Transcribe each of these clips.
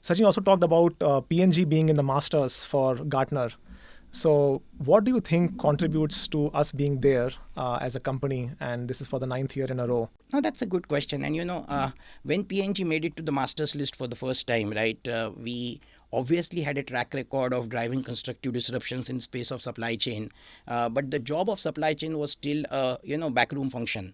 Sachin also talked about P&G being in the masters for Gartner. So what do you think contributes to us being there as a company? And this is for the 9th year in a row. No, that's a good question. And when PNG made it to the masters list for the first time, right, we obviously had a track record of driving constructive disruptions in space of supply chain. But the job of supply chain was still backroom function.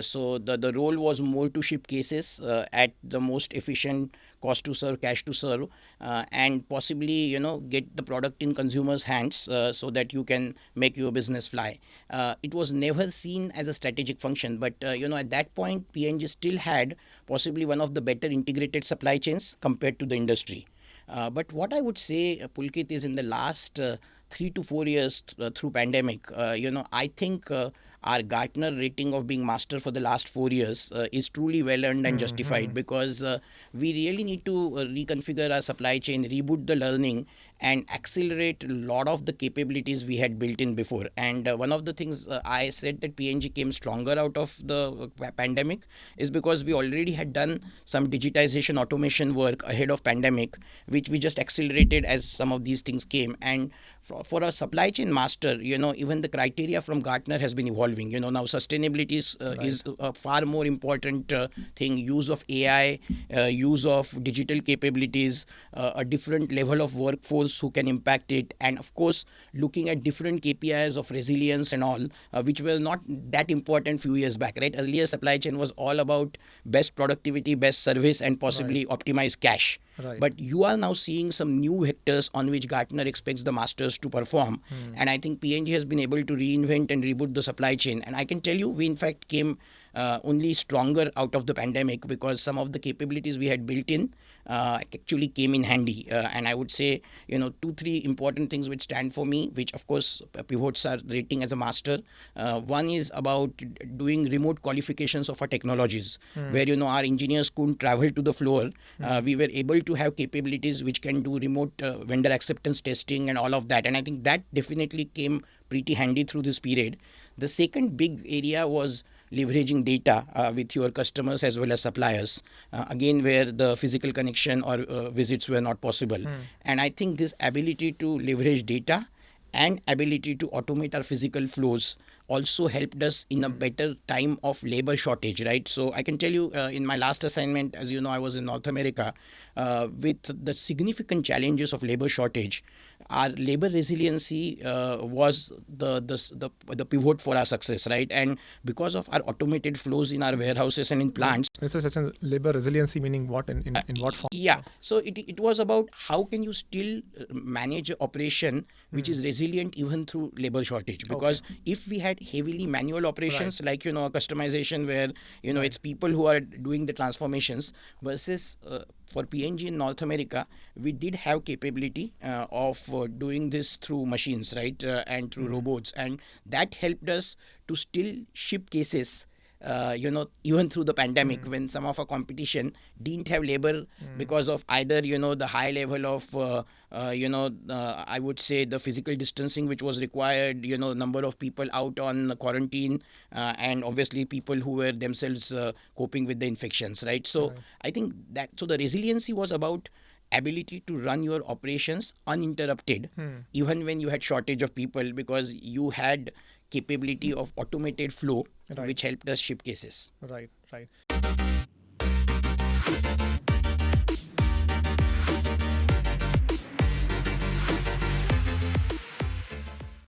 So the role was more to ship cases at the most efficient cost to serve, cash to serve, and possibly get the product in consumers' hands so that you can make your business fly. It was never seen as a strategic function, but at that point, P&G still had possibly one of the better integrated supply chains compared to the industry. But what I would say, Pulkit, is in the last 3 to 4 years through pandemic, I think our Gartner rating of being master for the last 4 years is truly well earned and justified, because we really need to reconfigure our supply chain, reboot the learning, and accelerate a lot of the capabilities we had built in before. And one of the things I said that P&G came stronger out of the pandemic is because we already had done some digitization automation work ahead of pandemic, which we just accelerated as some of these things came. And for a supply chain master, even the criteria from Gartner has been evolving. Now sustainability is a far more important thing. Use of AI, use of digital capabilities, a different level of workforce who can impact it, and of course looking at different KPIs of resilience and all, which were not that important few years back, right? Earlier supply chain was all about best productivity, best service, and possibly optimize cash. Right. But you are now seeing some new vectors on which Gartner expects the masters to perform. And I think P&G has been able to reinvent and reboot the supply chain. And I can tell you, we in fact came only stronger out of the pandemic, because some of the capabilities we had built in actually came in handy. And I would say, 2-3 important things which stand for me, which of course pivots are rating as a master. One is about doing remote qualifications of our technologies, where our engineers couldn't travel to the floor. We were able to have capabilities which can do remote vendor acceptance testing and all of that. And I think that definitely came pretty handy through this period. The second big area was leveraging data with your customers as well as suppliers, again where the physical connection or visits were not possible. And I think this ability to leverage data and ability to automate our physical flows also helped us in a better time of labor shortage, right? So I can tell you, in my last assignment, as you know, I was in North America, with the significant challenges of labor shortage. Our labor resiliency was the pivot for our success, right? And because of our automated flows in our warehouses and in plants. Mr. Sachin, labor resiliency meaning what in what form? Yeah, so it was about how can you still manage an operation which is resilient even through labor shortage, because if we had heavily manual operations, like customization where it's people who are doing the transformations, versus for P&G in North America, we did have capability of doing this through machines, right, and through robots, and that helped us to still ship cases even through the pandemic, when some of our competition didn't have labor because of either, the high level of, I would say the physical distancing which was required, number of people out on quarantine, and obviously people who were themselves coping with the infections, right? So I think so the resiliency was about ability to run your operations uninterrupted, even when you had shortage of people, because you had capability of automated flow, which helped us ship cases. Right.